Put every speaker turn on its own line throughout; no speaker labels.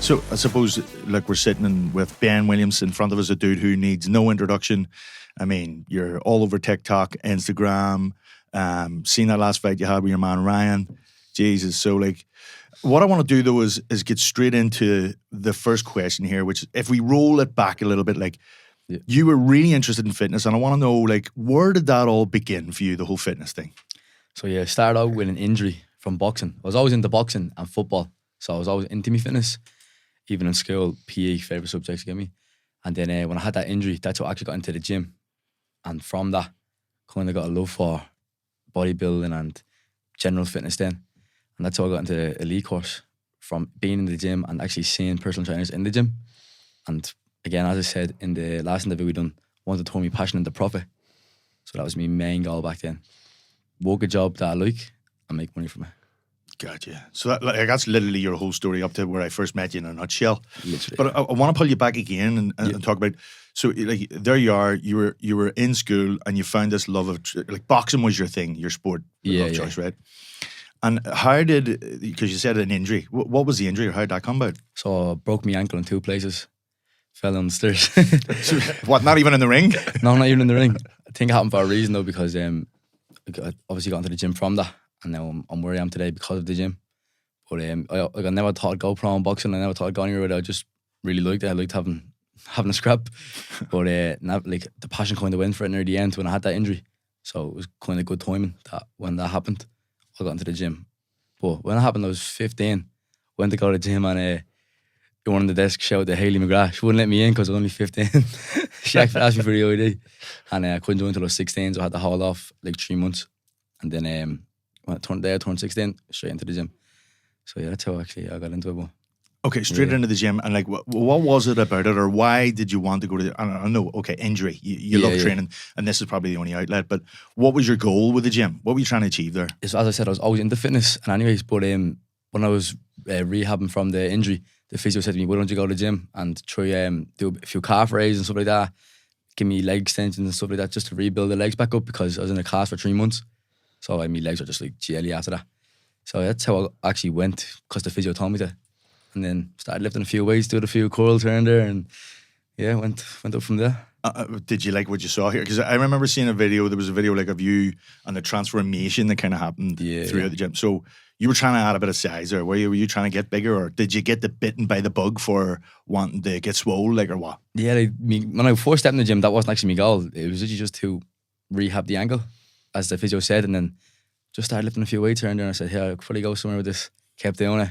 So I suppose, like, we're sitting with Ben Williams in front of us, a dude who needs no introduction. I mean, you're all over TikTok, Instagram. Seen that last fight you had with your man Ryan. Jesus. So, like, what I want to do though is get straight into the first question here, which, if we roll it back a little bit, like, you were really interested in fitness, and I want to know, like, where did that all begin for you, the whole fitness thing?
So yeah, I started out with an injury from boxing. I was always into boxing and football, so I was always into me fitness. Even in school, PE, favourite subjects to get me. And then when I had that injury, that's what I actually got into the gym. And from that, kind of got a love for bodybuilding and general fitness then. And that's how I got into the elite course, from being in the gym and actually seeing personal trainers in the gym. And again, as I said in the last interview we done, wanted to turn my passion into profit. So that was my main goal back then. Work a job that I like and make money from it.
Gotcha. So that's literally your whole story up to where I first met you in a nutshell.
Literally.
But I want to pull you back again and talk about. So, like, there you are. You were in school and you found this love of, like, boxing was your thing, your sport of choice, right? And how did, because you said an injury, what was the injury, or how did that come about?
So I broke my ankle in 2 places. Fell down the stairs.
So, what? Not even in the ring?
No, not even in the ring. I think it happened for a reason though, because I obviously got into the gym from that. And now I'm where I am today because of the gym. But I never thought I'd go pro in boxing. I never thought I'd go anywhere with it. I just really liked it. I liked having a scrap. But like, the passion kind of went for it near the end when I had that injury. So it was kind of good timing that when that happened, I got into the gym. But when it happened, I was 15. Went to go to the gym, and one on the desk shouted to Hayley McGrath. She wouldn't let me in because I was only 15. She actually asked me for the ID. And I couldn't join until I was 16, so I had to hold off like 3 months. And then when I turned 16, straight into the gym. So yeah, that's how actually I got into it. But
okay, straight into the gym. And, like, what was it about it, or why did you want to go to the, I know, okay, injury. You love training, and this is probably the only outlet, but what was your goal with the gym? What were you trying to achieve there?
So, as I said, I was always into fitness. And anyways, but when I was rehabbing from the injury, the physio said to me, why don't you go to the gym and try do a few calf raises and stuff like that, give me leg extensions and stuff like that, just to rebuild the legs back up, because I was in a cast for 3 months. So my legs were just like jelly after that. So that's how I actually went, because the physio told me to. And then started lifting a few weights, doing a few curls here and there, and yeah, went up from there.
Did you like what you saw here? Because I remember seeing a video, there was a video, like, of you and the transformation that kind of happened throughout the gym. So you were trying to add a bit of size, or were you trying to get bigger, or did you get bitten by the bug for wanting to get swole, like, or what?
Yeah, when I first stepped in the gym, that wasn't actually my goal. It was literally just to rehab the ankle, as the physio said, and then just started lifting a few weights here and there, and I said, yeah, I could probably go somewhere with this. Kept doing it,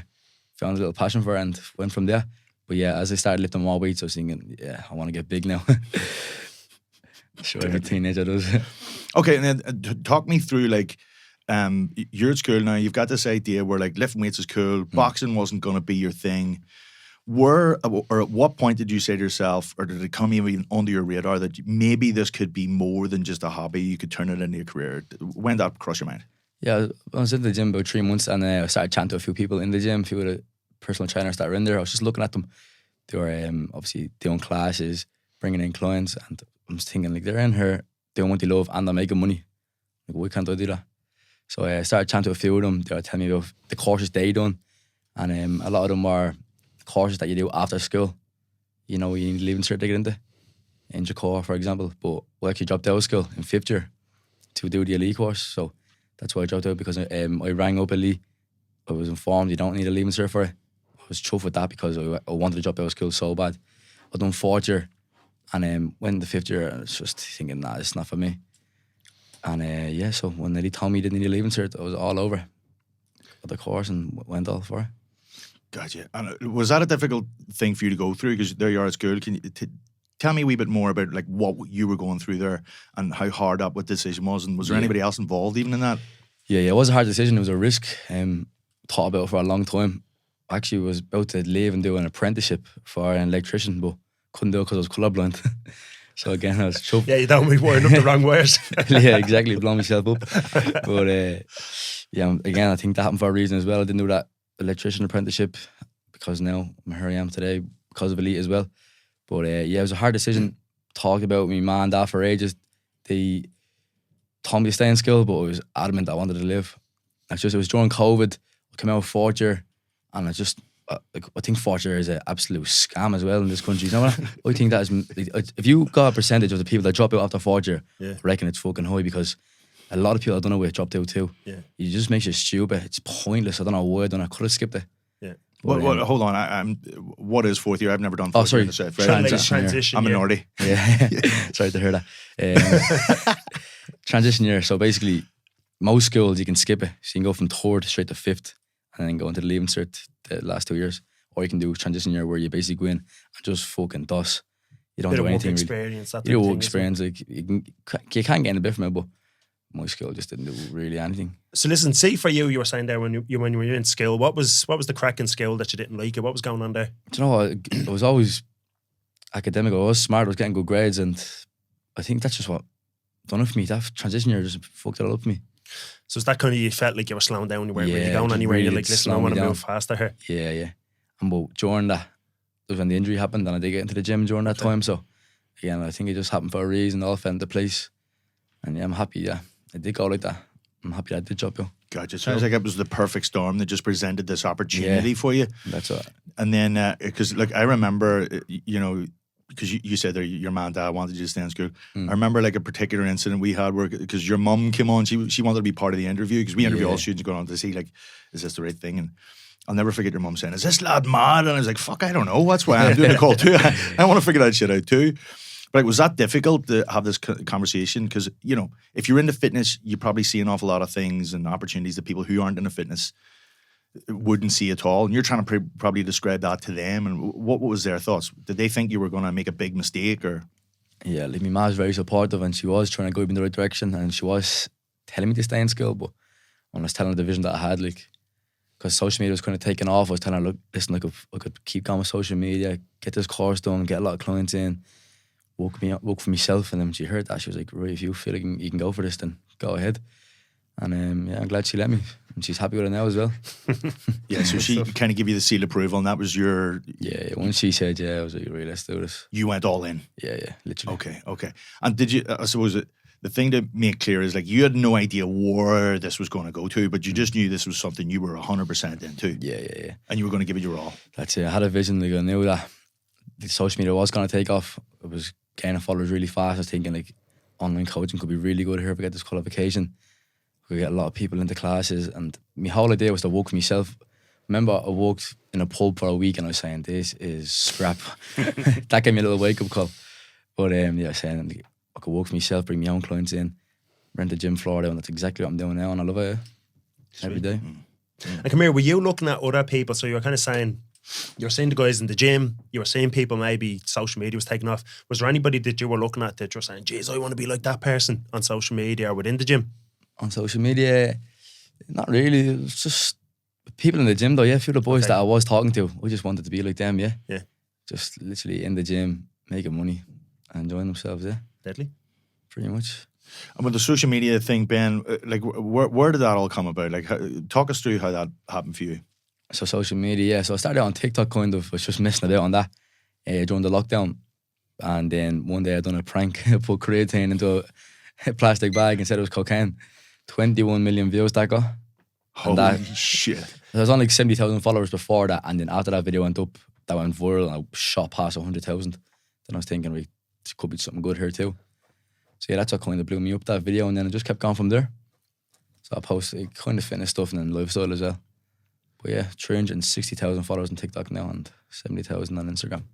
found a little passion for it, and went from there. But yeah, as I started lifting more weights, I was thinking, yeah, I want to get big now. Sure, every teenager does.
Okay, and then talk me through, like, you're at school now, you've got this idea where, like, lifting weights is cool, boxing wasn't going to be your thing. Or at what point did you say to yourself, or did it come even under your radar, that maybe this could be more than just a hobby, you could turn it into a career? When did that cross your mind?
Yeah, I was in the gym about 3 months, and I started chatting to a few people in the gym, a few of the personal trainers that were in there. I was just looking at them. They were obviously doing classes, bringing in clients, and I'm just thinking, like, they're in here doing what they love and they're making money. Like, why can't I do that? So I started chatting to a few of them. They were telling me about the courses they done, and a lot of them were courses that you do after school. You know, you need a leaving cert to get into, in Jacore, for example. But we actually dropped out of school in 5th year to do the elite course. So that's why I dropped out, because I rang up elite. I was informed you don't need a leaving cert for it. I was chuffed with that, because I wanted to drop out of school so bad. I done 4th year, and went into 5th year, and I was just thinking, nah, it's not for me. And so when they told me they didn't need a leaving cert, I was all over the course and went all for it.
Gotcha. And was that a difficult thing for you to go through? Because there you are at school. Can you tell me a wee bit more about, like, what you were going through there and how hard that decision was? And was there anybody else involved even in that?
Yeah, it was a hard decision. It was a risk. Thought about it for a long time. I actually was about to leave and do an apprenticeship for an electrician, but couldn't do it because I was colourblind. So again, I was chuffed.
Yeah, you don't be wearing up the wrong ways.
Yeah, exactly. Blow myself up. But again, I think that happened for a reason as well. I didn't do that electrician apprenticeship because now here I am today because of elite as well. But it was a hard decision. Talked about me mum and dad for ages. They told me to stay in school, but I was adamant I wanted to live. It was during COVID. I came out of 4th year, and I just I think Forger is an absolute scam as well in this country. You know what? I think that is, if you got a percentage of the people that drop out after Forger, I reckon it's fucking high, because a lot of people I don't know where dropped out too.
Yeah.
It just makes you stupid. It's pointless. I don't know why I could have skipped it.
Yeah.
Well, hold on. I'm. What is fourth year? I've never done fourth
sorry.
year.
Transition
I'm
year.
minority.
Yeah. Sorry to hear that. Transition year. So basically, most schools you can skip it. So you can go from third straight to fifth, and then go into the leaving cert the last 2 years. Or you can do transition year where you basically go in and just fucking DOS. You don't
Bit
do
of work
anything really.
experience. That
You
type
do
of
work
thing,
experience. Like you can get in a bit from it, but my school just didn't do really anything.
So listen, see for you were saying there when you were in school, what was the crack in school that you didn't like? What was going on there?
Do you know what? I was always academic. I was smart. I was getting good grades, and I think that's just what done it for me. That transition year just fucked it all up for me.
So is that kind of, you felt like you were slowing down, you weren't really
Yeah,
going
it
anywhere,
really
you're like,
did
listen, I
slow me
want to
down.
move faster here.
Yeah. And but during that, was when the injury happened, and I did get into the gym during that time. So again, I think it just happened for a reason. It all fell into place, and yeah, I'm happy. Yeah, it did go like that. I'm happy I did drop you.
Gotcha. Sounds like it was the perfect storm that just presented this opportunity for you.
That's what.
And then, because like I remember, you know, because you said there your mom and dad wanted you to stay in school. I remember like a particular incident we had where, because your mum came on, she wanted to be part of the interview, because we interview all students going on to see like, is this the right thing? And I'll never forget your mum saying, "Is this lad mad?" And I was like, "Fuck, I don't know. That's why I'm doing a call too. I want to figure that shit out too." But like, was that difficult to have this conversation? Because, you know, if you're into fitness, you probably see an awful lot of things and opportunities that people who aren't into fitness wouldn't see at all. And you're trying to probably describe that to them. And what was their thoughts? Did they think you were going to make a big mistake, or?
Yeah, like my mom was very supportive, and she was trying to go in the right direction, and she was telling me to stay in school. But when I was telling her the vision that I had, like, because social media was kind of taking off, I was telling her, look, listen, I could keep going with social media, get this course done, get a lot of clients in, work for myself. And then when she heard that, she was like, right, if you feel like you can go for this, then go ahead. And yeah, I'm glad she let me, and she's happy with it now as well.
Yeah, so she kind of gave you the seal of approval, and that was your...
Yeah, once she said yeah, I was like, right, let's do this.
You went all in.
Yeah, literally.
Okay. And did you, I suppose, the thing to make clear is, like, you had no idea where this was going to go to, but you just knew this was something you were 100% into.
Yeah.
And you were going to give it your all.
That's it. I had a vision. Like, I knew that the social media was going to take off. It was gaining followers really fast. I was thinking, like, online coaching could be really good here if I get this qualification. We get a lot of people into classes, and my whole idea was to work myself. Remember, I worked in a pub for a week, and I was saying, this is scrap. That gave me a little wake-up call. But yeah, I was saying, like, I could work for myself, bring my own clients in, rent a gym floor there, and that's exactly what I'm doing now, and I love it every day.
And come here, were you looking at other people? So you were kind of saying, you were seeing the guys in the gym, you were seeing people, maybe social media was taking off. Was there anybody that you were looking at that you were saying, geez, I want to be like that person on social media or within the gym?
On social media, not really. It was just people in the gym though, yeah. A few of the boys that I was talking to, I just wanted to be like them, yeah.
Yeah.
Just literally in the gym, making money and enjoying themselves, yeah.
Deadly.
Pretty much.
And with the social media thing, Ben, like, where did that all come about? Like, talk us through how that happened for you.
So social media, yeah. So I started on TikTok kind of, was just messing about on that during the lockdown. And then one day I done a prank, I put creatine into a plastic bag and said it was cocaine. 21 million views that got.
Holy shit.
There was only like 70,000 followers before that, and then after that video went up, that went viral, and I shot past 100,000. Then I was thinking, there could be something good here too. So yeah, that's what kind of blew me up, that video, and then it just kept going from there. So I posted like, kind of fitness stuff and then lifestyle as well. But yeah, 360,000 followers on TikTok now and 70,000 on Instagram.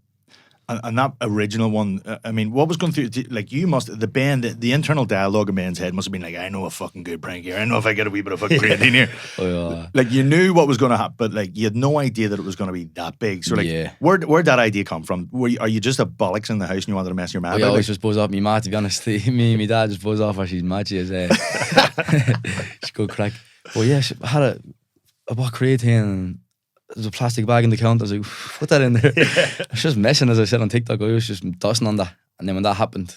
And that original one, I mean, what was going through, like, you must, the internal dialogue in Ben's head must have been like, I know a fucking good prank here. I know if I get a wee bit of fucking creatine here.
Oh, yeah.
Like, you knew what was going to happen, but like, you had no idea that it was going to be that big. So like,
Yeah.
where'd that idea come from? Are you just a bollocks in the house and you wanted to mess your man
I
about?
always just buzz off me ma, to be honest. Me and my dad just buzz off her. She's mad. She is. She's good crack. But yeah, I bought creatine and there's a plastic bag in the counter. I was like, put that in there. I was just messing, as I said on TikTok. I was just dusting on that. And then when that happened,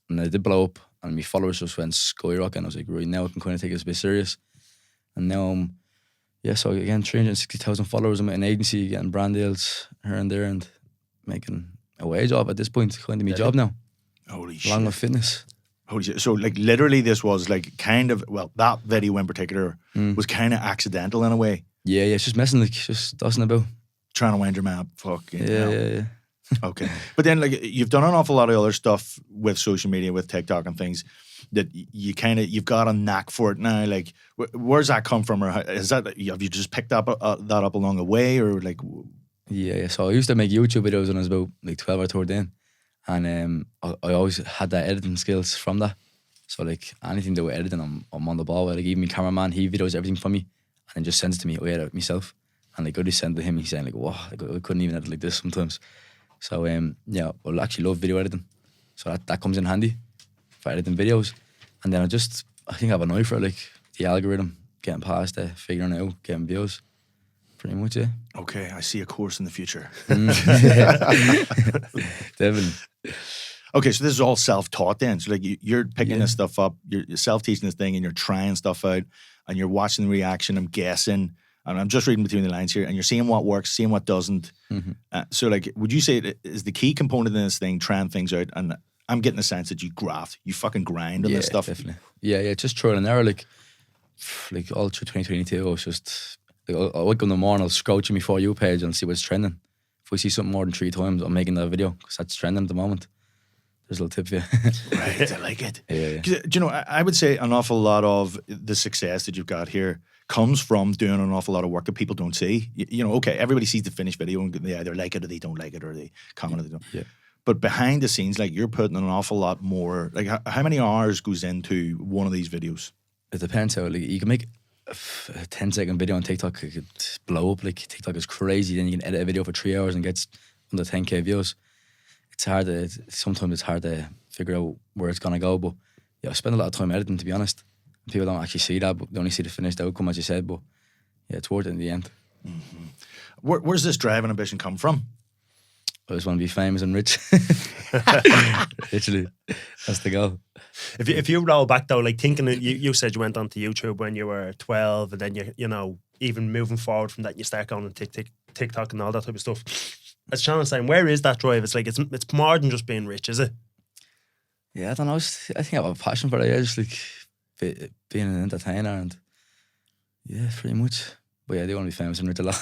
and it did blow up, and my followers just went skyrocketing, I was like, right, now I can kind of take this a bit serious. And now so again, 360,000 followers. I'm at an agency, getting brand deals here and there, and making a wage off at this point. Kind of my job now.
Holy shit.
Along with fitness.
Holy shit. So like, literally this was like kind of, well, that video in particular was kind of accidental in a way.
Yeah, it's just messing, like, just dusting about.
trying to wind your man up. Fucking
Yeah,
hell.
yeah.
Okay. But then, like, you've done an awful lot of other stuff with social media, with TikTok and things that you've got a knack for it now. Like, where's that come from? Or is that, have you just picked up that up along the way? Or like,
Yeah. So I used to make YouTube videos when I was about like 12 or 13. And I always had that editing skills from that. So like anything to do with editing, I'm on the ball with. Like even my cameraman, he videos everything for me and then just sends it to me. I edit it myself. And like I just send it to him, he's saying like, wow, like, I couldn't even edit like this sometimes. So yeah, I actually love video editing. So that comes in handy for editing videos. And then I think I have an eye for it, like the algorithm, getting past it, figuring it out, getting views. Pretty much, yeah.
okay, I see a course in the future.
Definitely.
Okay, so this is all self-taught then. So like you're picking this stuff up, you're self-teaching this thing, and you're trying stuff out, and you're watching the reaction. I'm guessing, and I'm just reading between the lines here, and you're seeing what works, seeing what doesn't. So like, would you say is the key component in this thing trying things out? And I'm getting the sense that you graft, you fucking grind on this stuff.
Definitely. Yeah, just trial and error. Like all through 2022, I was just like, I wake up in the morning, I'll scroll through my For You page and see what's trending. If we see something more than 3 times, I'm making that video because that's trending at the moment. There's a little tip for you.
Right, I like it.
Yeah.
'Cause, do you know, I would say an awful lot of the success that you've got here comes from doing an awful lot of work that people don't see. You know, okay, everybody sees the finished video and they either like it or they don't like it, or they comment or they don't.
Yeah.
But behind the scenes, like, you're putting an awful lot more. Like, how many hours goes into one of these videos?
It depends how, like, you can make a 10-second video on TikTok, it could blow up. Like, TikTok is crazy. Then you can edit a video for 3 hours and gets under 10K views. Sometimes it's hard to figure out where it's gonna go. But yeah, I spend a lot of time editing, to be honest. People don't actually see that, but they only see the finished outcome, as you said. But yeah, it's worth it in the end.
Where's this drive and ambition come from?
I just want to be famous and rich. Literally, that's the goal.
If you roll back though, like thinking that you said you went onto YouTube when you were 12, and then you know, even moving forward from that, you start going on TikTok and all that type of stuff. As Sean was saying, where is that drive? It's like it's more than just being rich, is it?
Yeah, I don't know. I think I have a passion for it. Yeah, just like being an entertainer, and yeah, pretty much. But yeah, they want to be famous and rich a lot.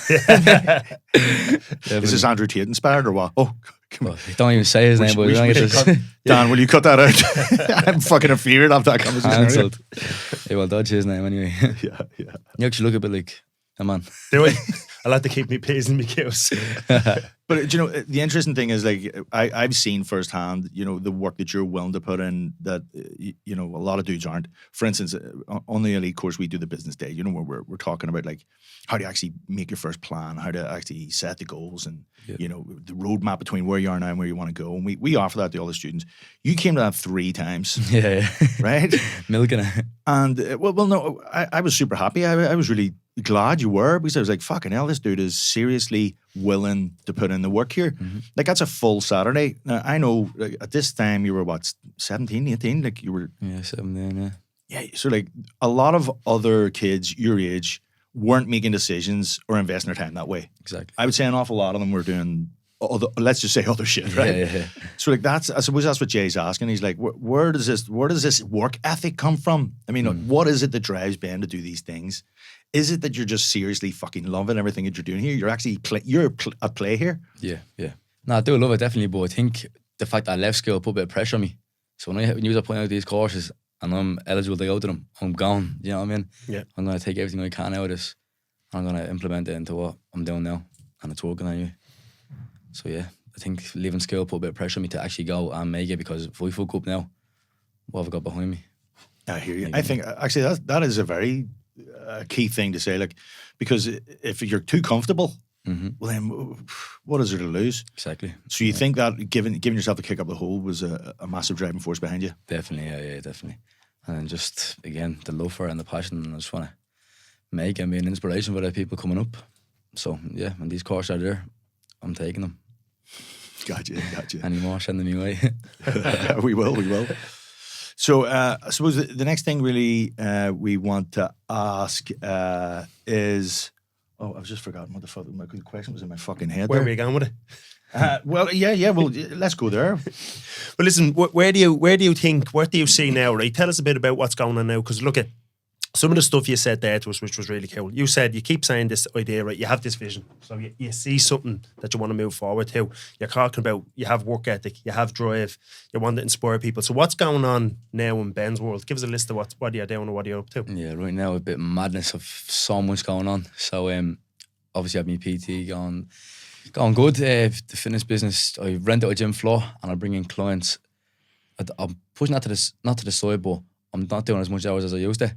Is this Andrew Tate inspired or what? Oh, come on.
Well, don't even say his name, but
we
don't
should
get
cut- Dan, will you cut that out? I'm fucking infuriated after that conversation.
cancelled. Yeah, well, dodge his name anyway.
Yeah.
You actually look a bit like a man.
Do I? I like to keep me P's and me Q's.
But you know, the interesting thing is, like, I've seen firsthand, you know, the work that you're willing to put in that, you know, a lot of dudes aren't. For instance, on the elite course, we do the business day, you know, where we're talking about like how to actually make your first plan, how to actually set the goals, and you know, the roadmap between where you are now and where you want to go. And we offer that to all the students. You came to that 3 times,
Yeah.
right?
Milking it.
And well, no, I was super happy. I was really glad you were, because I was like, fucking hell, this dude is seriously willing to put in the work here. Like, that's a full Saturday. Now, I know, like, at this time you were what, 17, 18? Like, you were...
Yeah, 17, yeah.
Yeah, so like a lot of other kids your age weren't making decisions or investing their time that way.
Exactly.
I would say an awful lot of them were doing let's just say other shit, right?
Yeah.
So like I suppose that's what Jay's asking. He's like, where does this work ethic come from? I mean, what is it that drives Ben to do these things? Is it that you're just seriously fucking loving everything that you're doing here? You're actually at play here?
Yeah. No, I do love it, definitely, but I think the fact that I left school put a bit of pressure on me. So when you are putting out these courses and I'm eligible to go to them, I'm gone. You know what I mean?
Yeah.
I'm going to take everything I can out of this. I'm going to implement it into what I'm doing now, and it's working anyway. So yeah, I think leaving school put a bit of pressure on me to actually go and make it, because if we fuck up now, what have I got behind me?
I hear you. I think actually that is a very key thing to say, like, because if you're too comfortable, well then what is there to lose?
Exactly.
So you think that giving yourself a kick up the hole was a massive driving force behind you?
Definitely, yeah, definitely. And then just, again, the love for it and the passion, and I just want to make and be an inspiration for the people coming up. So yeah, when these courses are there, I'm taking them.
Gotcha.
Any more, send them my way.
We will. So I suppose the next thing really we want to ask is, I've just forgotten what the fuck my question was in my fucking head.
Where
there.
were you going with it?
Well, yeah. Well, let's go there.
But listen, where do you think? What do you see now? Right, tell us a bit about what's going on now. Because look at, some of the stuff you said there to us, which was really cool. You said you keep saying this idea, right? You have this vision. So you see something that you want to move forward to. You're talking about, you have work ethic, you have drive, you want to inspire people. So what's going on now in Ben's world? Give us a list of what you're doing and what you're up to.
Yeah, right now a bit of madness of so much going on. So obviously I have my PT going good. The fitness business, I rent out a gym floor and I bring in clients. I'm pushing that not to the side, but I'm not doing as much hours as I used to.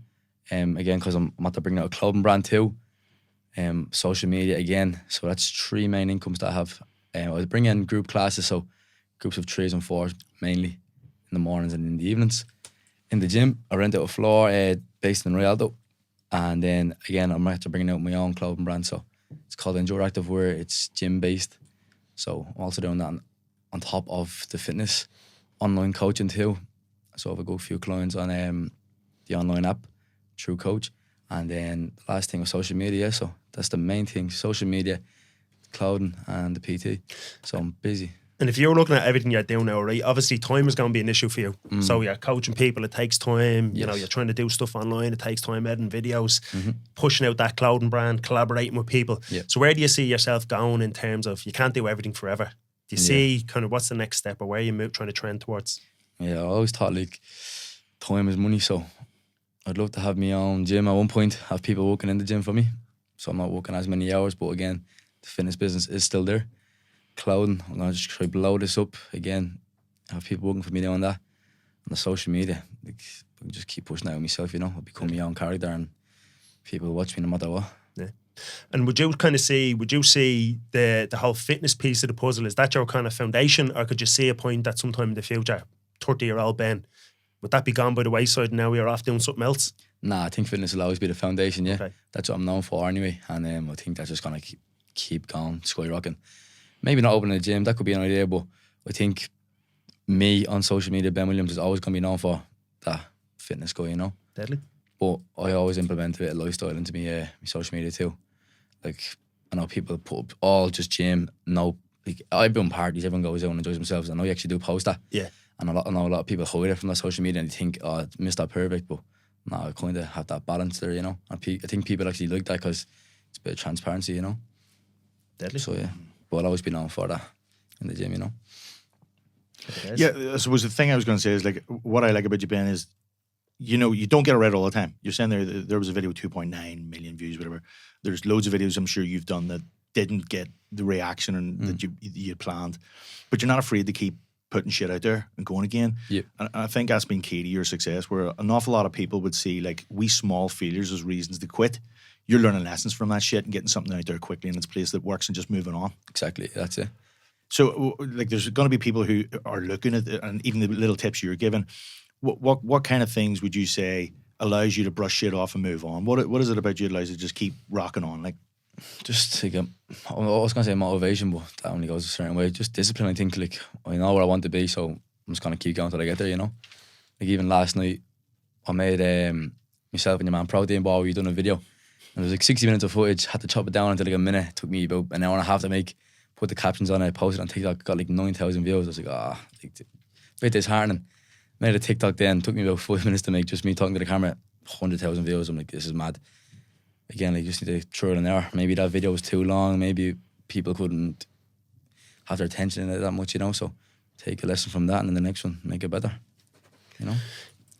Again, because I'm after bringing out a clothing brand too. Social media again. So that's 3 main incomes that I have. I bring in group classes, so groups of 3s and 4s mainly in the mornings and in the evenings. In the gym, I rent out a floor based in Rialto. And then again, I'm after bringing out my own clothing brand. So it's called Endure Active Wear. It's gym based. So I'm also doing that on top of the fitness, online coaching too. So I've got a few clients on the online app through Coach. And then the last thing was social media. So that's the main thing: social media, clothing, and the PT. So I'm busy.
And if you're looking at everything you're doing now, right, obviously time is going to be an issue for you. So you're coaching people, it takes time. You know, you're trying to do stuff online, it takes time, editing videos, pushing out that clothing brand, collaborating with people.
Yeah.
So where do you see yourself going in terms of, you can't do everything forever? Do you see kind of what's the next step, or where are you trying to trend towards?
Yeah, I always thought like time is money, so I'd love to have my own gym at one point, have people working in the gym for me. So I'm not working as many hours, but again, the fitness business is still there. Clothing, I'm going to just try to blow this up again, have people working for me doing that. On the social media, like, I just keep pushing out myself, you know, I'll become my own character and people will watch me no matter what.
Yeah. And would you see the whole fitness piece of the puzzle, is that your kind of foundation, or could you see a point that sometime in the future, 30-year-old Ben, would that be gone by the wayside and now you're off doing something else?
Nah, I think fitness will always be the foundation, yeah.
Okay.
That's what I'm known for anyway, and I think that's just going to keep going, skyrocketing. Maybe not opening a gym, that could be an idea, but I think me on social media, Ben Williams, is always going to be known for that fitness guy, you know.
Deadly.
But I always implement a bit of lifestyle into my social media too. Like, I know people put up all just gym, no, like, I've been parties, everyone goes out and enjoys themselves. I know you actually do post that.
Yeah.
And I know a lot of people hide it from that social media and they think, oh, it's Mr. Perfect, but no, I kind of have that balance there, you know. And I think people actually like that because it's a bit of transparency, you know.
Deadly.
So yeah, but I'll always be known for that in the gym, you know.
Yeah, I suppose the thing I was going to say is, like, what I like about you, Ben, is, you know, you don't get it right all the time. You're saying there was a video with 2.9 million views, whatever. There's loads of videos I'm sure you've done that didn't get the reaction and that you planned, but you're not afraid to keep putting shit out there and going again.
Yeah.
And I think that's been key to your success, where an awful lot of people would see, like, we small failures as reasons to quit. You're learning lessons from that shit and getting something out there quickly in its place that works and just moving on.
Exactly, that's it.
So, like, there's going to be people who are looking at it, and even the little tips you're giving. What kind of things would you say allows you to brush shit off and move on? What is it about you that allows you to just keep rocking on? Like,
just like I was gonna say motivation, but that only goes a certain way. Just discipline. I think, like, I know where I want to be, so I'm just gonna keep going till I get there. You know, like even last night, I made myself and your man Protein Bar. We done a video, and it was like 60 minutes of footage. Had to chop it down into like a minute. It took me about an hour and a half to make. Put the captions on it, posted on TikTok. Got like 9,000 views. I was like, like, a bit disheartening. Made a TikTok then. Took me about 5 minutes to make. Just me talking to the camera. 100,000 views. I'm like, this is mad. Again, like, you just need to throw it in there. Maybe that video was too long. Maybe people couldn't have their attention in it that much, you know. So take a lesson from that, and then the next one, make it better, you know.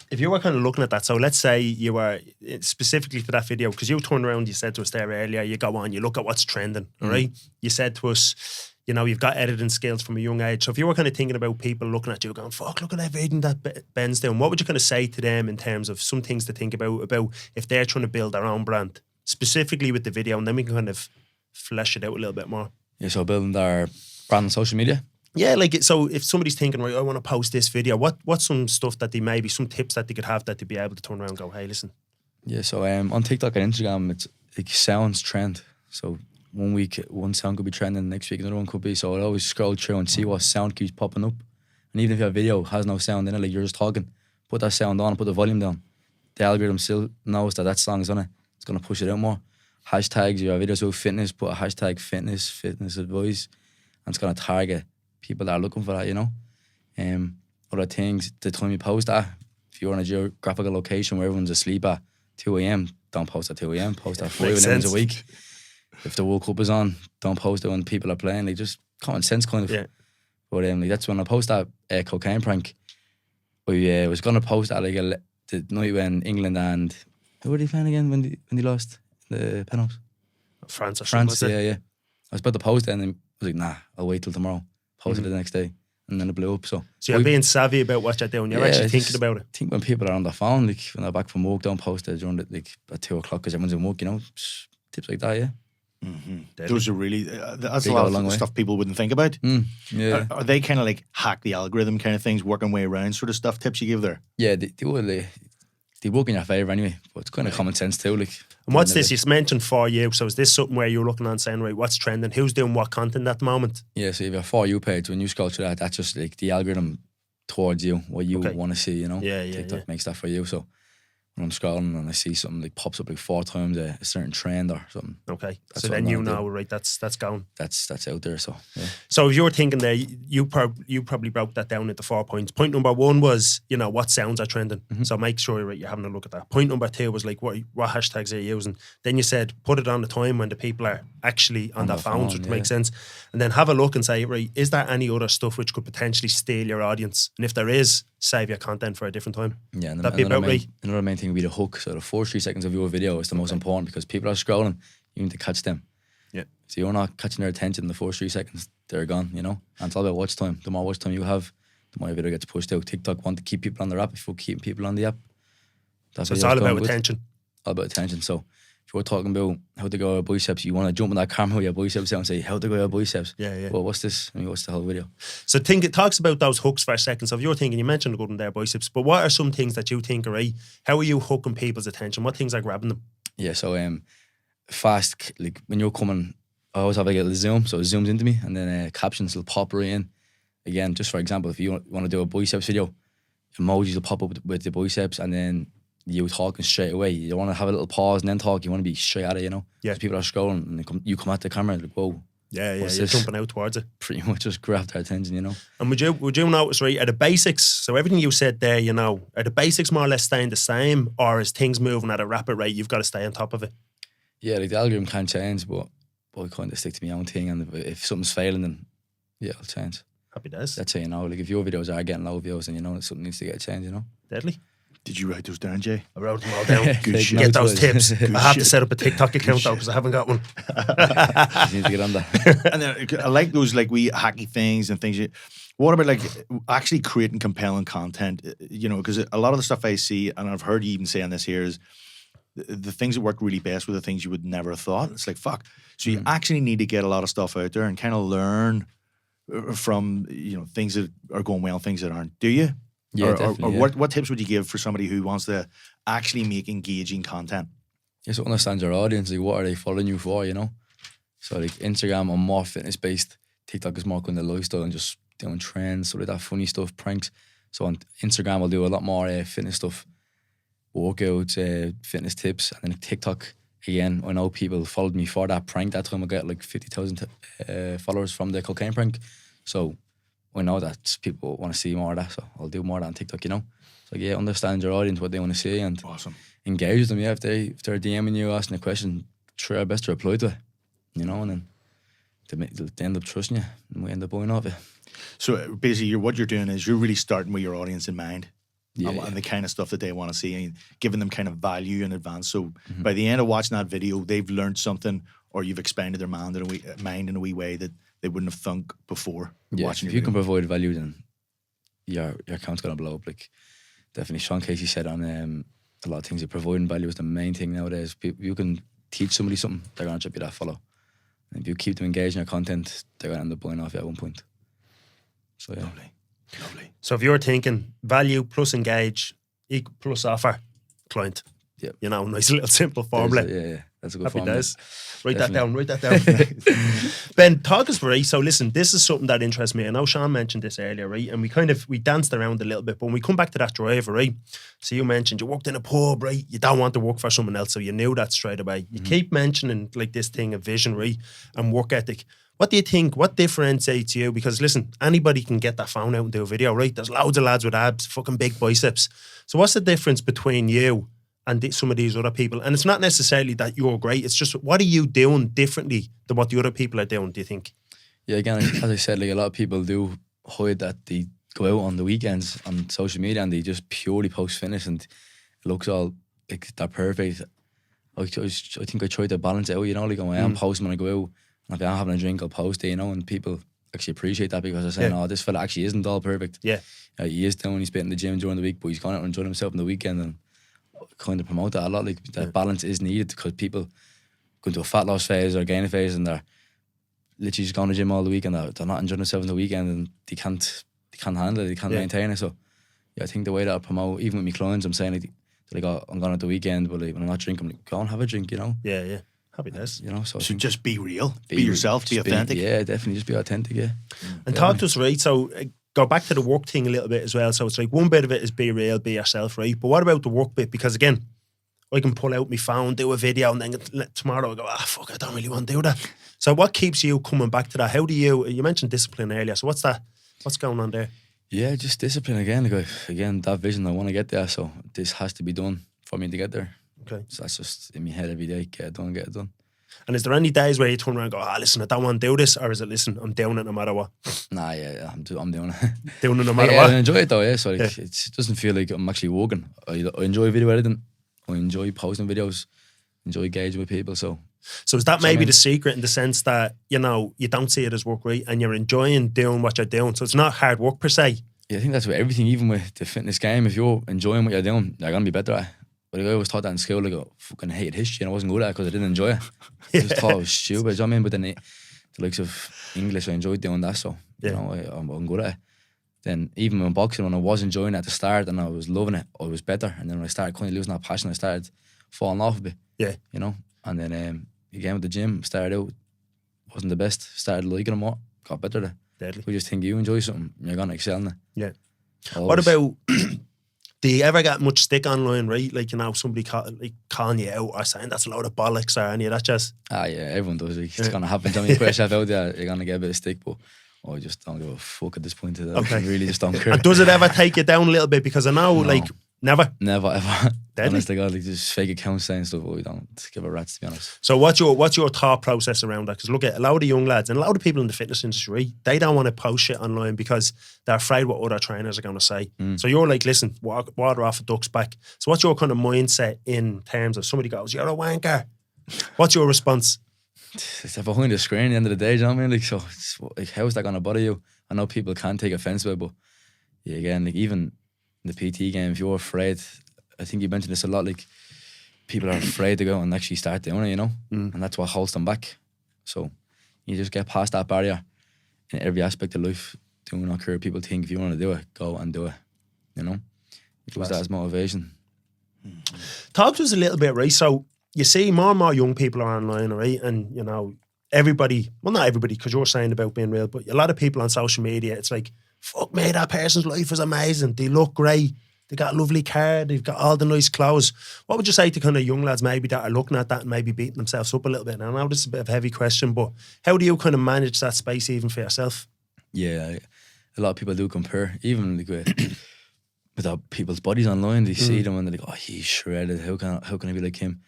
If you were kind of looking at that, so let's say you were specifically to that video, because you turned around, you said to us there earlier, you go on, you look at what's trending, all right? You said to us, you know, you've got editing skills from a young age. So if you were kind of thinking about people looking at you going, fuck, look at everything that Ben's doing, what would you kind of say to them in terms of some things to think about if they're trying to build their own brand, specifically with the video, and then we can kind of flesh it out a little bit more?
Yeah, so building their brand on social media.
Yeah, like, so if somebody's thinking, right, I want to post this video, what's some stuff that they maybe, some tips that they could have that they'd be able to turn around and go, hey, listen.
Yeah, so on TikTok and Instagram, it's like sounds trend. So one week, one sound could be trending, next week another one could be. So I'd always scroll through and see what sound keeps popping up. And even if your video has no sound in it, like you're just talking, put that sound on, put the volume down. The algorithm still knows that song is on it. It's going to push it out more. Hashtags, your videos with fitness, put a hashtag fitness advice, and it's going to target people that are looking for that, you know. Other things, the time you post that, if you're on a geographical location where everyone's asleep at, 2 a.m. Don't post at 2 a.m. Post at 5
Makes
and a
sense.
week. If the World Cup is on, don't post it when people are playing. Like just common sense kind of.
Yeah.
But like that's when I post that cocaine prank. I was gonna post that like the night when England and who were they playing again when they lost the penalties?
France or something.
France,
was it?
yeah. I was about to post it and then I was like, nah, I'll wait till tomorrow. Posted it the next day. And then it blew up. So
you're being savvy about what you're doing. You're
Yeah,
actually
it's
thinking
just-
about it.
I think when people are on their phone, like when they're back from work, don't post it during like at 2 o'clock because everyone's in work, you know. Tips like that, yeah.
Those are really that's
They
a
go
lot
a
of
long way.
stuff people wouldn't think about.
Yeah.
Are they kind of like hack the algorithm kind of things, working way around sort of stuff? Tips you give there?
Yeah, they will. They work in your favour anyway, but it's kind of common sense too. Like,
And what's this? You mentioned For You. So is this something where you're looking on saying, right, what's trending? Who's doing what content at the moment?
Yeah, so if your For You page, when you scroll through that, that's just like the algorithm towards you, what you
Okay.
want to see, you know?
Yeah, yeah,
TikTok
yeah.
makes that for you. So when I'm scrolling and I see something like pops up like 4 times a certain trend or something,
Okay.
That's
So
what
then
I'm
you
gonna do.
know, right, that's going.
that's out there. So yeah.
So if you're thinking there, you probably broke that down into 4 points. Point number 1 was, you know, what sounds are trending. So make sure right, you're having a look at that. Point number 2 was like, what hashtags are you using? Then you said, put it on the time when the people are actually on their phones, which makes sense. And then have a look and say, right, is there any other stuff which could potentially steal your audience? And if there is, save your content for a different time.
Yeah, and
That'd be about right.
another main thing would be the hook. So the first 3 seconds of your video is the most important because people are scrolling. You need to catch them.
Yeah.
So you're not catching their attention in the first 3 seconds, they're gone, you know? And it's all about watch time. The more watch time you have, the more your video gets pushed out. TikTok want to keep people on their app. If you're keeping people on the app, that's
So it's
video's
all
going
about
good.
attention.
All about attention. So if you're talking about how to grow your biceps, you want to jump on that camera with your biceps out and say, how to grow your biceps.
Yeah, yeah.
Well, what's this? I mean, what's the whole video?
So it talks about those hooks for a second. So if you're thinking, you mentioned the good one there, biceps, but what are some things that you think are right? How are you hooking people's attention? What things are grabbing them?
Yeah, so fast, like when you're coming, I always have like a little zoom, so it zooms into me, and then captions will pop right in. Again, just for example, if you want to do a biceps video, emojis will pop up with the biceps, and then you talking straight away. You don't want to have a little pause and then talk. You want to be straight at it, you know?
Yeah.
'Cause people are scrolling, and you come at the camera, like, whoa,
Yeah,
What's
you're
this?
jumping out towards it.
pretty much just grab their attention, you know?
And would you notice, right, are the basics, so everything you said there, you know, are the basics more or less staying the same, or is things moving at a rapid rate? You've got to stay on top of it.
Yeah, like the algorithm can change, but I kind of stick to my own thing, and if something's failing, then yeah, I'll change.
Happy days.
That's how you know. Like if your videos are getting low views, then you know that something needs to get changed, you know?
Deadly.
Did you write those down, Jay?
I wrote them all down.
Good
Take
shit.
Get
notes,
those
boys.
tips. I have to
shit.
set up a TikTok account though, because I haven't got one.
You need to get on that.
And then I like those like wee hacky things and things. What about like actually creating compelling content? You know, because a lot of the stuff I see, and I've heard you even say on this here, is the things that work really best were the things you would never have thought. It's like, fuck. So you actually need to get a lot of stuff out there and kind of learn from, you know, things that are going well, things that aren't. Do you?
Yeah,
or
definitely.
what tips would you give for somebody who wants to actually make engaging content?
Just understand your audience. Like, what are they following you for? You know. So like Instagram, I'm more fitness based. TikTok is more kind of lifestyle and just doing trends, sort of that funny stuff, pranks. So on Instagram, I'll do a lot more fitness stuff, workouts, fitness tips, and then TikTok. Again, I know people followed me for that prank. That time I got like 50,000 followers from the cocaine prank. So I know that people want to see more of that. So I'll do more of that on TikTok, you know. So yeah, understand your audience, what they want to see, and
Awesome.
engage with them. Yeah, if they're DMing you, asking a question, try our best to reply to it, you know, and then they end up trusting you, and we end up buying off it.
So basically, what you're doing is you're really starting with your audience in mind.
Yeah,
And the kind of stuff that they want to see, and giving them kind of value in advance. So
Mm-hmm.
by the end of watching that video, they've learned something, or you've expanded their mind in a wee way that they wouldn't have thunk before
Yeah,
watching
if
your
you can
video.
provide value, then your account's gonna blow up. Like definitely, Sean Casey said on a lot of things. Providing value is the main thing nowadays. You can teach somebody something, they're gonna drop you that follow. And if you keep them engaged in your content, they're gonna end up buying off you at one point. So yeah.
Lovely.
So if you're thinking value plus engage plus offer, client.
Yep.
You know, nice little simple formula.
Yeah, that's a good
Happy
formula.
days. Write
Definitely.
that down. Ben, talk us right. So listen, this is something that interests me. I know Sean mentioned this earlier, right? And we danced around a little bit, but when we come back to that driver, right? So you mentioned you worked in a pub, right? You don't want to work for someone else, so you knew that straight away. You keep mentioning like this thing of vision, right? And work ethic. What do you think? What differentiates you? Because listen, anybody can get that phone out and do a video, right? There's loads of lads with abs, fucking big biceps. So what's the difference between you and some of these other people. And it's not necessarily that you're great. It's just, what are you doing differently than what the other people are doing, do you think?
Yeah, again, as I said, like a lot of people do hide that they go out on the weekends on social media and they just purely post fitness and it looks all like they're perfect. I think I try to balance it out, you know, like I am posting when I go out, and if I'm having a drink, I'll post it, you know, and people actually appreciate that because they're saying, oh, this fella actually isn't all perfect.
Yeah.
He is down, he's been in the gym during the week, but he's gone out and enjoying himself on the weekend, and kind of promote that a lot. Like that balance is needed because people go into a fat loss phase or a gain phase and they're literally just going to the gym all the week and they're not enjoying themselves on the weekend and they can't handle it, they can't maintain it. So yeah, I think the way that I promote, even with my clients, I'm saying like oh, I'm going at the weekend, but like when I'm not drinking, I'm like, go and have a drink, you know.
Yeah. Happy days.
You know, so
just be real, be yourself, be authentic.
Yeah, definitely, just be authentic. Yeah.
And talk to us, right? So go back to the work thing a little bit as well. So it's like one bit of it is be real, be yourself, right? But what about the work bit? Because again, I can pull out my phone, do a video, and then tomorrow I go, fuck, I don't really want to do that. So what keeps you coming back to that? How do you mentioned discipline earlier, so what's that? What's going on there?
Yeah, just discipline again. Like, again, that vision, I want to get there, so this has to be done for me to get there.
Okay.
So that's just in my head every day, get it done.
And is there any days where you turn around and go, listen, I don't want to do this, or is it, listen, I'm doing it no matter what?
Nah, yeah, I'm doing it.
Doing it no matter what?
I enjoy it though, yeah, so like, it doesn't feel like I'm actually working. I enjoy video editing, I enjoy posting videos, enjoy engaging with people, so
is that maybe the secret in the sense that, you know, you don't see it as work, right? And you're enjoying doing what you're doing. So it's not hard work per se.
Yeah, I think that's with everything, even with the fitness game. If you're enjoying what you're doing, you're going to be better at it. But I always thought that in school, like, I fucking hated history and I wasn't good at it because I didn't enjoy it. I just thought it was stupid, you know what I mean? But then the likes of English, I enjoyed doing that, so, you know, I'm good at it. Then even in boxing, when I was enjoying it at the start and I was loving it, I was better. And then when I started kind of losing that passion, I started falling off a bit.
Yeah.
You know? And then again with the gym, started out, wasn't the best, started liking it more, got better at it.
Deadly.
We just think you enjoy something, you're going to excel in it.
Yeah.
Always.
What about, do you ever get much stick online, right? Like, you know, somebody calling you out or saying that's a load of bollocks or any of that jazz?
Yeah, everyone does. Like, it's going to happen. I mean, put yourself out there, you're going to get a bit of stick, but I just don't give a fuck at this point. I really just don't care.
And does it ever take you down a little bit? Because I know, like, never?
Never, ever.
Deadly.
Honest to God, like, just fake accounts saying stuff, we don't give a rat's, to be honest.
So what's your thought process around that? Because look at a lot of the young lads and a lot of people in the fitness industry, they don't want to post shit online because they're afraid what other trainers are going to say. So you're like, listen, water off a duck's back. So what's your kind of mindset in terms of somebody goes, you're a wanker? What's your response?
It's behind the screen at the end of the day, do you know what I mean? Like, so, like, how is that going to bother you? I know people can take offense to it, but yeah, again, like, even in the PT game, if you're afraid, I think you mentioned this a lot, like, people are afraid to go and actually start doing it, you know? And that's what holds them back. So you just get past that barrier in every aspect of life. Do not care what people think. If you want to do it, go and do it, you know? Use that as motivation.
Talk to us a little bit, right? So you see more and more young people are online, right? And, you know, everybody, well, not everybody, because you're saying about being real, but a lot of people on social media, it's like, fuck me, that person's life is amazing. They look great. They got a lovely car. They've got all the nice clothes. What would you say to kind of young lads maybe that are looking at that and maybe beating themselves up a little bit? And I know this is a bit of a heavy question, but how do you kind of manage that space even for yourself?
Yeah, a lot of people do compare, even like with people's bodies online. They see them and they're like, oh, he's shredded. How can I be like him?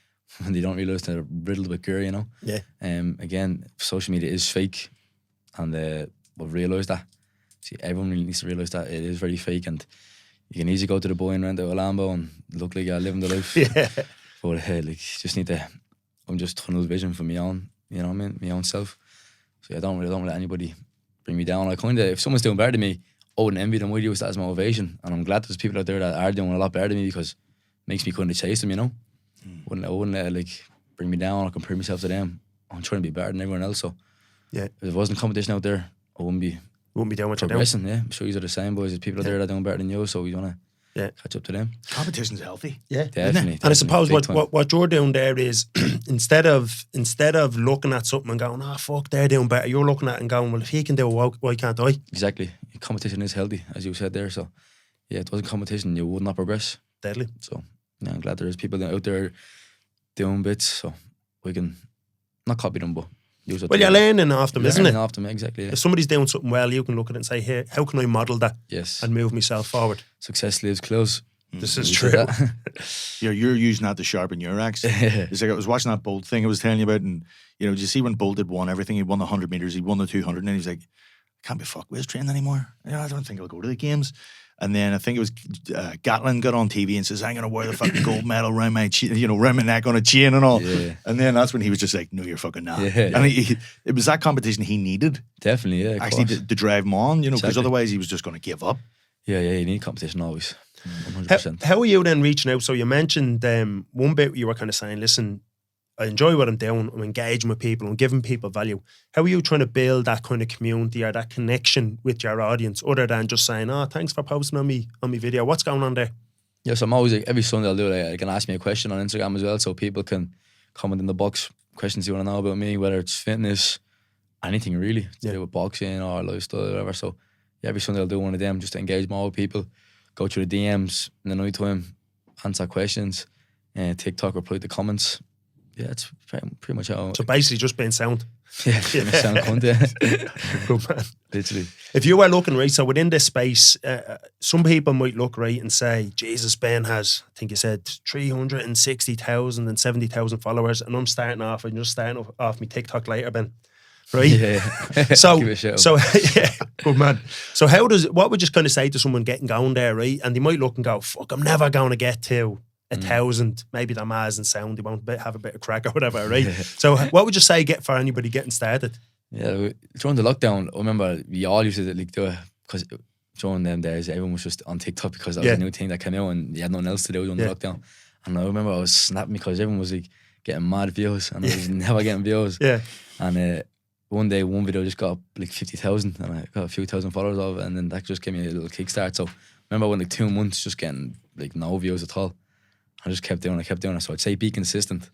And they don't realise they're riddled with gear, you know?
Yeah.
Again, social media is fake, and we'll realise that. See, everyone really needs to realise that it is very fake, and you can easily go to the boy and rent out a Lambo and look like you're living the life.
Yeah.
But like, you just need to, I'm just tunnel vision for my own, you know what I mean? My own self. So I don't let anybody bring me down. I kind of, if someone's doing better than me, I wouldn't envy them. I'd use that as motivation. And I'm glad there's people out there that are doing a lot better than me, because it makes me kind of chase them, you know? I wouldn't let it like bring me down or compare myself to them. I'm trying to be better than everyone else. So
yeah,
if there wasn't competition out there, I wouldn't be
doing what you're doing.
Progressing, yeah. I'm sure you're the same, boys. There's people out there that are doing better than you, so you want to catch up to them.
Competition's healthy.
Yeah.
Definitely.
And I suppose what you're doing there is instead of looking at something and going, fuck, they're doing better, you're looking at it and going, well, if he can do it, why can't I?
Exactly. Competition is healthy, as you said there. So yeah, if it wasn't competition, you would not progress.
Deadly.
So yeah, I'm glad there's people out there doing bits, so we can not copy them, but use it.
Well, you're learning off them, isn't it?
Learning off them, exactly. Yeah.
If somebody's doing something well, you can look at it and say, hey, how can I model that
Yes.
and move myself forward?
Success leaves clues.
This is
You
true.
said that.
You're using that to sharpen your axe. It's like I was watching that Bolt thing I was telling you about, and you know, did you see when Bolt had won everything? He won the 100 meters, he won the 200, and then he was like, I can't be fucked with his training anymore. You know, I don't think I'll go to the games. And then I think it was Gatlin got on TV and says, I'm going to wear the fucking gold medal around my around my neck on a chain and all.
Yeah.
And then that's when he was just like, no, you're fucking not.
Yeah.
And it was that competition he needed
Definitely, yeah. Of
actually
course.
to drive him on, you know, because
Exactly.
otherwise he was just going to give up.
Yeah, you need competition always. 100%.
How are you then reaching out? So you mentioned one bit you were kind of saying, listen, I enjoy what I'm doing. I'm engaging with people. I'm giving people value. How are you trying to build that kind of community or that connection with your audience other than just saying, oh, thanks for posting on me video? What's going on there?
Yeah, so I'm always like, every Sunday I'll do it. I can ask me a question on Instagram as well, so people can comment in the box questions you want to know about me, whether it's fitness, anything really to do with boxing or lifestyle or whatever. So yeah, every Sunday I'll do one of them just to engage more with people, go through the DMs in the night time, answer questions, and TikTok reply to comments. Yeah, it's pretty much how.
So basically just being sound.
Yeah, sound content.
Good man.
Literally.
If you were looking, right, so within this space, some people might look, right, and say, Jesus, Ben has, I think you said, 360,000 and 70,000 followers, and I'm just starting off my TikTok later, Ben. Right?
Yeah.
So,
Give it a shout.
so yeah, good man. So what would you kind of say to someone getting going there, right? And they might look and go, fuck, I'm never going to get to 1,000. Maybe they're Mars and sound, they won't have a bit of crack or whatever, right? So what would you say for anybody getting started?
Yeah, during the lockdown, I remember we all used to like do it because during them days, everyone was just on TikTok because that was a new thing that came out and you had nothing else to do during the lockdown. And I remember I was snapping because everyone was like getting mad views and I was never getting views.
Yeah.
And one day, one video just got up like 50,000 and I got a few thousand followers of it, and then that just gave me a little kickstart. So I remember I went like 2 months just getting like no views at all. I just kept doing it. So I'd say be consistent.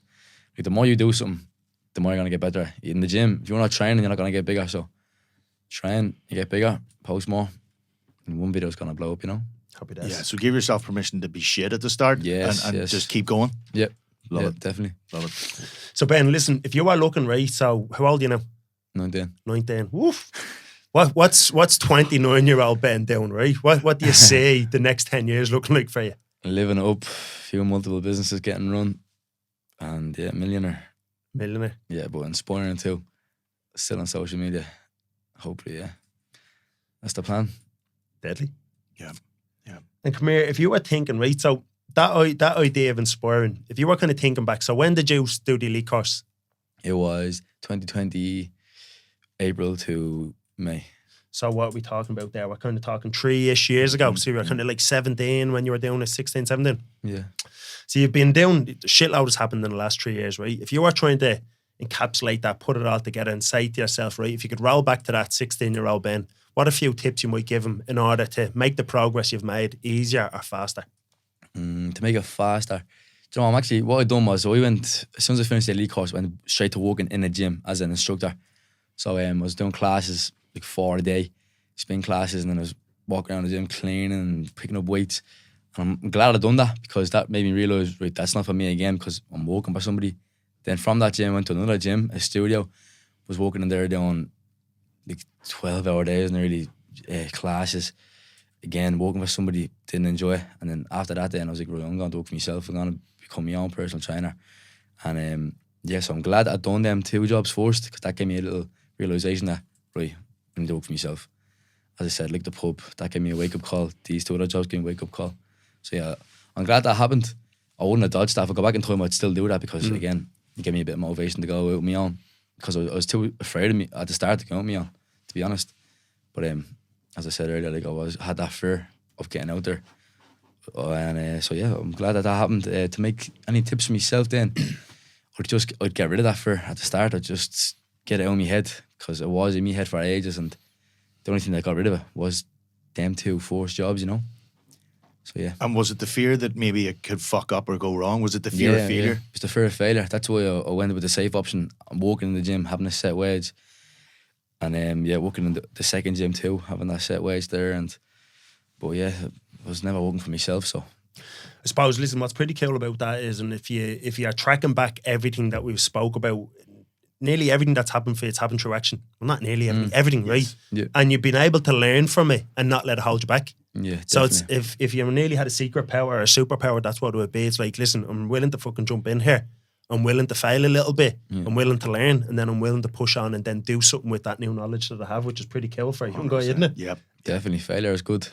Like the more you do something, the more you're gonna get better. In the gym, if you're not training, you're not gonna get bigger. So train, you get bigger, post more, and one video's gonna blow up, you know?
Happy days.
Yeah, so give yourself permission to be shit at the start
Yes,
and
yes.
just keep going.
Yep.
Love
yeah,
it.
Definitely.
Love it.
So Ben, listen, if you are looking, right, so how old are you now?
19.
19. Woof. What's 29-year-old Ben doing, right? What do you see the next 10 years looking like for you?
Living it up, few multiple businesses getting run, and yeah, millionaire.
Millionaire.
Yeah, but inspiring too. Still on social media. Hopefully, yeah. That's the plan.
Deadly.
Yeah.
And come here, if you were thinking, right, so that idea of inspiring, if you were kind of thinking back, so when did you do the elite course?
It was 2020, April to May.
So what are we talking about there? We're kind of talking 3-ish years ago. So you were kind of like 17 when you were doing it, 16, 17.
Yeah.
So you've been doing, shitload has happened in the last 3 years, right? If you were trying to encapsulate that, put it all together and say to yourself, right, if you could roll back to that 16-year-old Ben, what are a few tips you might give him in order to make the progress you've made easier or faster?
To make it faster. Do you know, what I done was, I went, as soon as I finished the elite course, I went straight to working in a gym as an instructor. So I was doing classes like 4 a day, spin classes, and then I was walking around the gym cleaning and picking up weights. And I'm glad I done that because that made me realise, right, that's not for me again because I'm working for somebody. Then from that gym, I went to another gym, a studio, was working in there doing like 12-hour days and really classes. Again, working for somebody, didn't enjoy it. And then after that, then I was like, right, I'm going to work for myself. I'm going to become my own personal trainer. And yeah, so I'm glad I'd done them 2 jobs first because that gave me a little realisation that, right, I need to work for myself. As I said, like the pub, that gave me a wake-up call. These 2 other jobs gave me a wake-up call. So yeah, I'm glad that happened. I wouldn't have dodged that. If I go back in time, I'd still do that because, again, it gave me a bit of motivation to go out on my own because I was too afraid of me at the start to go out on my own, to be honest. But as I said earlier, like I had that fear of getting out there. And so yeah, I'm glad that happened. To make any tips for myself then, I'd get rid of that fear at the start. I'd just get it out of my head because it was in my head for ages, and the only thing that got rid of it was them 2 forced jobs, you know. So yeah.
And was it the fear that maybe it could fuck up or go wrong? Was it the fear of failure?
Yeah. It's the fear of failure. That's why I went with the safe option. I'm working in the gym, having a set wage. And working in the second gym too, having that set wage there. But yeah, I was never working for myself, so.
I suppose, listen, what's pretty cool about that is, and if you're tracking back everything that we've spoke about, nearly everything that's happened for you, it's happened through action. Well, not nearly everything, right?
Yeah.
And you've been able to learn from it and not let it hold you back.
Yeah.
So it's
definitely.
if you nearly had a secret power or a superpower, that's what it would be. It's like, listen, I'm willing to fucking jump in here. I'm willing to fail a little bit. I'm willing to learn, and then I'm willing to push on and then do something with that new knowledge that I have, which is pretty cool for a young guy, isn't it?
Yep.
Definitely failure is good.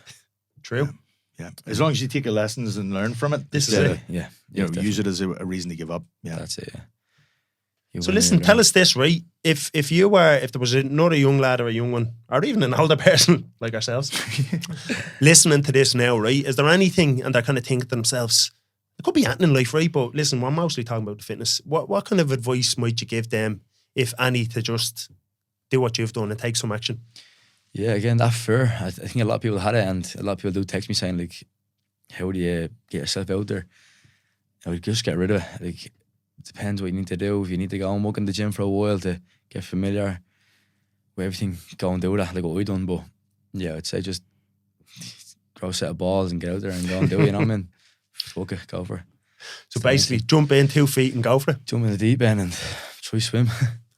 True.
Yeah. As long as you take your lessons and learn from it,
This is
instead
it.
of,
Yeah.
you know,
definitely.
use it as a reason to give up. Yeah.
That's it. Yeah. You
So
win,
listen,
you
tell
learn.
us this, right? If there was another young lad or a young one, or even an older person like ourselves, listening to this now, right? Is there anything, and they're kind of thinking to themselves, it could be anything in life, right? But listen, we're mostly talking about the fitness. What kind of advice might you give them, if any, to just do what you've done and take some action?
Yeah, again, that fear. I think a lot of people had it, and a lot of people do text me saying, like, how do you get yourself out there? I would just get rid of it. Like, it depends what you need to do. If you need to go and work in the gym for a while to get familiar with everything, go and do that, like what we done. But yeah, I'd say just grow a set of balls and get out there and go and do it, you know what I mean? Fuck it, go for it.
So basically, jump in 2 feet and go for it.
Jump in the deep end and try swim.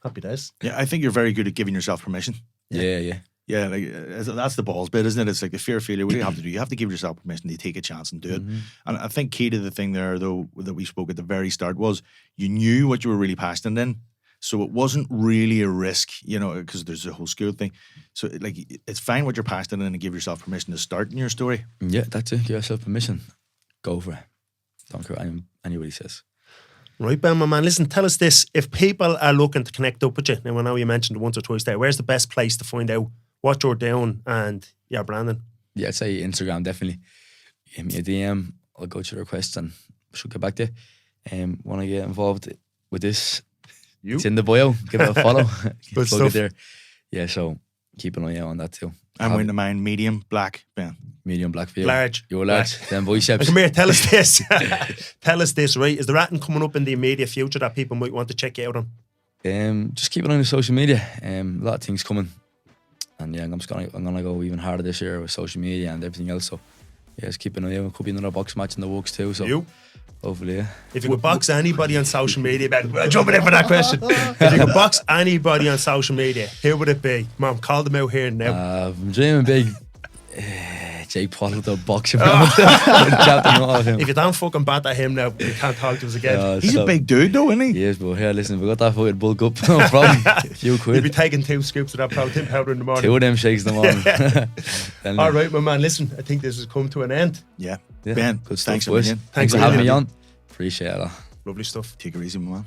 Happy days.
Yeah. I think you're very good at giving yourself permission.
Yeah.
Yeah, like that's the balls bit, isn't it? It's like the fear of failure. What do you have to do? You have to give yourself permission to take a chance and do it. And I think key to the thing there, though, that we spoke at the very start was you knew what you were really passionate in, so it wasn't really a risk, you know, because there's a whole school thing. So like, it's fine what you're passionate in and give yourself permission to start in your story.
Yeah, that's it. Give yourself permission. Go for it. Don't care what anybody says.
Right, Ben, my man. Listen, tell us this. If people are looking to connect up with you, now I know you mentioned it once or twice there, where's the best place to find out what you're doing and your branding?
Yeah, I'd say Instagram, definitely. Give me a DM. I'll go to the request and she'll get back to you. Want to get involved with this? It's in the bio. Give it a follow. Plug
stuff.
it there. Yeah, so keep an eye out on that too.
I'm going to mine medium black, Ben.
Medium black for you.
Large.
You're large. Then
Now,
biceps.
come here, tell us this. Tell us this, right? Is there anything coming up in the immediate future that people might want to check you out on?
Just keep an eye on the social media. A lot of things coming. And yeah, I'm gonna go even harder this year with social media and everything else. So yeah, just keep an eye out. Could be another box match in the works too. So
You?
hopefully, yeah.
If you could box anybody on social media, Ben, we're jumping in for that question. If you could box anybody on social media, who would it be? Mom, call them out here now.
I'm dreaming big. Jake Paul with the boxing round. Captain all of him.
If you don't fucking bat at him now, you can't talk to us again.
He's a big dude, though, isn't he?
He is, but here, listen, we got that fucking bulk up. No problem. A few
You'll be
quid.
taking 2 scoops of that protein powder in the morning.
Two of them shakes in the morning. Then,
All right, my man, listen, I think this has come to an end.
Yeah.
yeah,
Ben,
good stuff,
thanks a
boys.
million.
Thanks for
for
having me
having
on. Appreciate it.
Lovely stuff.
Take it easy, my man.